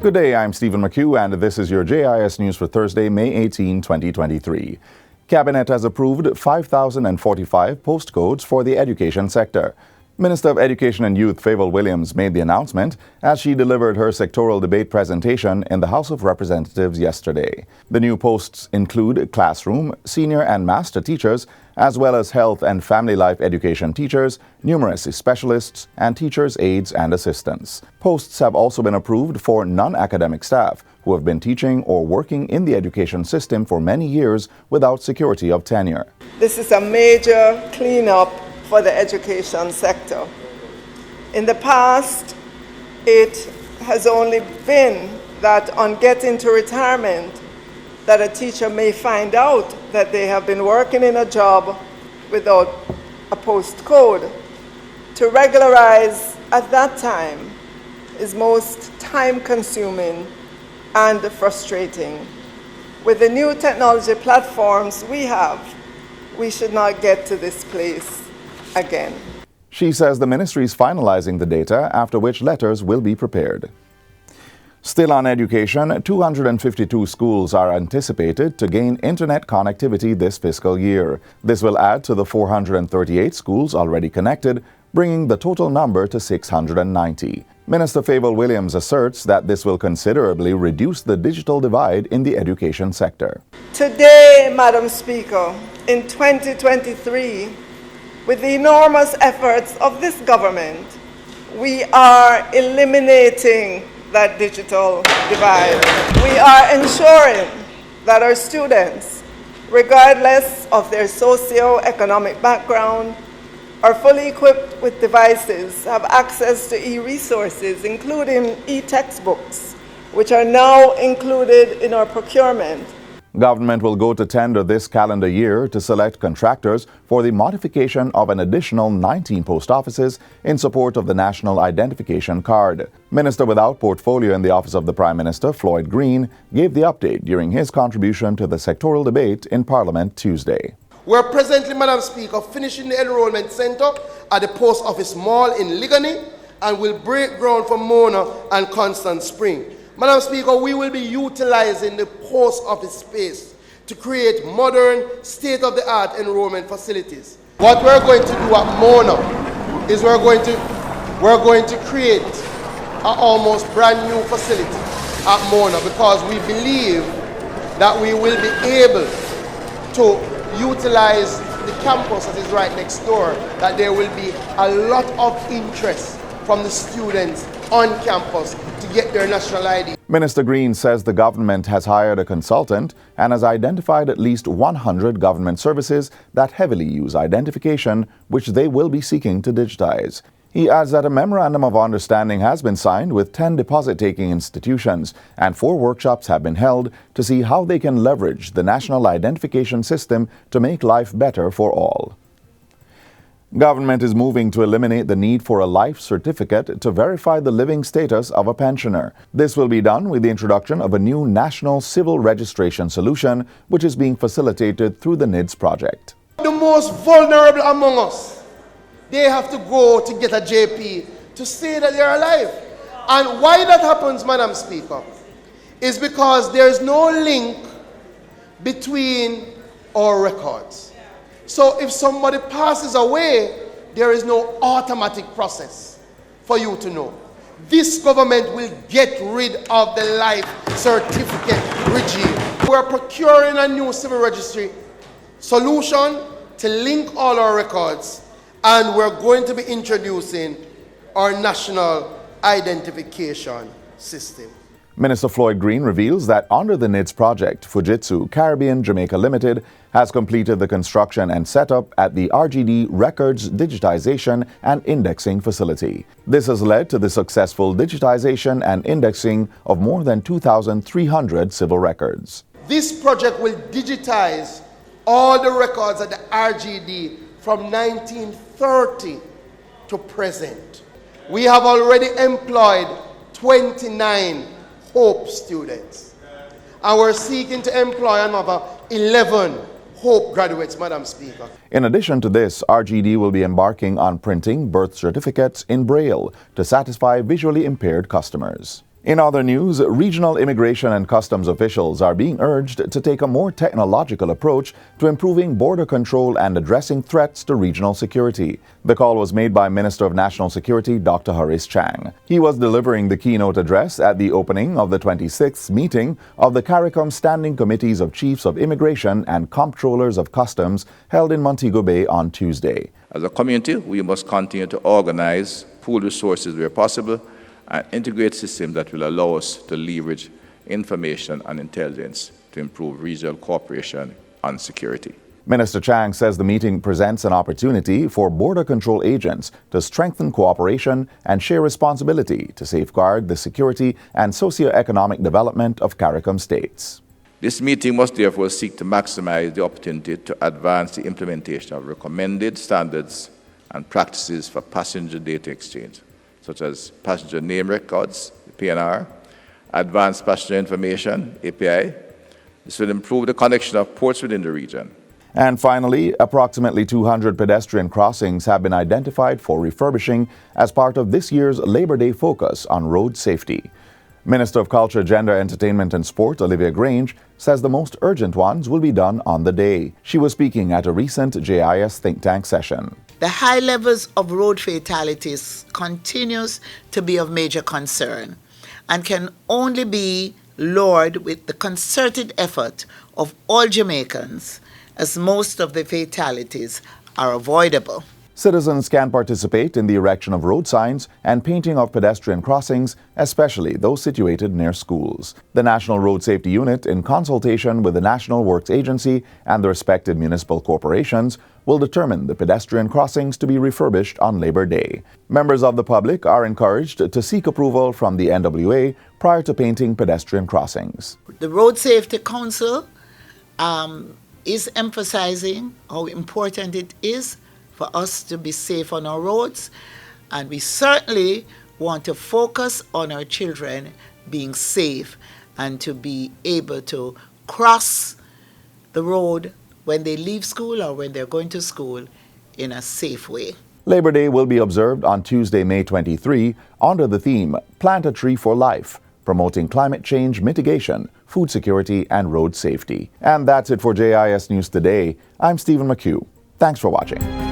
Good day, I'm Stephen McHugh, and this is your JIS News for Thursday, May 18, 2023. Cabinet has approved 5,045 postcodes for the education sector. Minister of Education and Youth Favour Williams made the announcement as she delivered her sectoral debate presentation in the House of Representatives yesterday. The new posts include classroom, senior and master teachers, as well as health and family life education teachers, numeracy specialists, and teachers' aides and assistants. Posts have also been approved for non-academic staff who have been teaching or working in the education system for many years without security of tenure. This is a major cleanup for the education sector. In the past, it has only been that on getting to retirement, that a teacher may find out that they have been working in a job without a postcode. To regularize at that time is most time-consuming and frustrating. With the new technology platforms we have, we should not get to this place again. She says the ministry is finalizing the data, after which letters will be prepared. Still on education, 252 schools are anticipated to gain internet connectivity this fiscal year. This will add to the 438 schools already connected, bringing the total number to 690. Minister Favour Williams asserts that this will considerably reduce the digital divide in the education sector. Today, Madam Speaker, in 2023, with the enormous efforts of this government, we are eliminating that digital divide. We are ensuring that our students, regardless of their socio-economic background, are fully equipped with devices, have access to e-resources, including e-textbooks, which are now included in our procurement. Government will go to tender this calendar year to select contractors for the modification of an additional 19 post offices in support of the National Identification Card. Minister without portfolio in the Office of the Prime Minister, Floyd Green, gave the update during his contribution to the sectoral debate in Parliament Tuesday. We're presently, Madam Speaker, finishing the enrollment centre at the Post Office Mall in Ligani and will break ground for Mona and Constant Spring. Madam Speaker, we will be utilizing the post office space to create modern, state-of-the-art enrollment facilities. What we're going to do at Mona is we're going to create an almost brand new facility at Mona, because we believe that we will be able to utilize the campus that is right next door, that there will be a lot of interest from the students on campus to get their national ID. Minister Green says the government has hired a consultant and has identified at least 100 government services that heavily use identification, which they will be seeking to digitize. He adds that a memorandum of understanding has been signed with 10 deposit-taking institutions, and 4 workshops have been held to see how they can leverage the national identification system to make life better for all. Government is moving to eliminate the need for a life certificate to verify the living status of a pensioner. This will be done with the introduction of a new national civil registration solution, which is being facilitated through the NIDS project. The most vulnerable among us, they have to go to get a JP to say that they're alive. And why that happens, Madam Speaker, is because there is no link between our records. So if somebody passes away, there is no automatic process for you to know. This government will get rid of the life certificate regime. We're procuring a new civil registry solution to link all our records, and we're going to be introducing our national identification system. Minister Floyd Green reveals that under the NIDS project, Fujitsu Caribbean Jamaica Limited has completed the construction and setup at the RGD Records Digitization and Indexing Facility. This has led to the successful digitization and indexing of more than 2,300 civil records. This project will digitize all the records at the RGD from 1930 to present. We have already employed 29 Hope students, and we're seeking to employ another 11 Hope graduates, Madam Speaker. In addition to this, RGD will be embarking on printing birth certificates in Braille to satisfy visually impaired customers. In other news, regional immigration and customs officials are being urged to take a more technological approach to improving border control and addressing threats to regional security. The call was made by Minister of National Security Dr. Horace Chang. He was delivering the keynote address at the opening of the 26th meeting of the CARICOM Standing Committees of Chiefs of Immigration and Comptrollers of Customs held in Montego Bay on Tuesday. As a community, we must continue to organize, pool resources where possible, and integrate systems that will allow us to leverage information and intelligence to improve regional cooperation and security. Minister Chang says the meeting presents an opportunity for border control agents to strengthen cooperation and share responsibility to safeguard the security and socio-economic development of CARICOM states. This meeting must therefore seek to maximize the opportunity to advance the implementation of recommended standards and practices for passenger data exchange, such as passenger name records, PNR, advanced passenger information, API. This will improve the connection of ports within the region. And finally, approximately 200 pedestrian crossings have been identified for refurbishing as part of this year's Labor Day focus on road safety. Minister of Culture, Gender, Entertainment and Sport, Olivia Grange, says the most urgent ones will be done on the day. She was speaking at a recent JIS think tank session. The high levels of road fatalities continues to be of major concern and can only be lowered with the concerted effort of all Jamaicans, as most of the fatalities are avoidable. Citizens can participate in the erection of road signs and painting of pedestrian crossings, especially those situated near schools. The National Road Safety Unit, in consultation with the National Works Agency and the respective municipal corporations, will determine the pedestrian crossings to be refurbished on Labor Day. Members of the public are encouraged to seek approval from the NWA prior to painting pedestrian crossings. The Road Safety Council is emphasizing how important it is for us to be safe on our roads, and we certainly want to focus on our children being safe and to be able to cross the road when they leave school or when they're going to school in a safe way. Labor Day will be observed on Tuesday, May 23, under the theme Plant a Tree for Life, promoting climate change mitigation, food security, and road safety. And that's it for JIS News Today. I'm Stephen McHugh. Thanks for watching.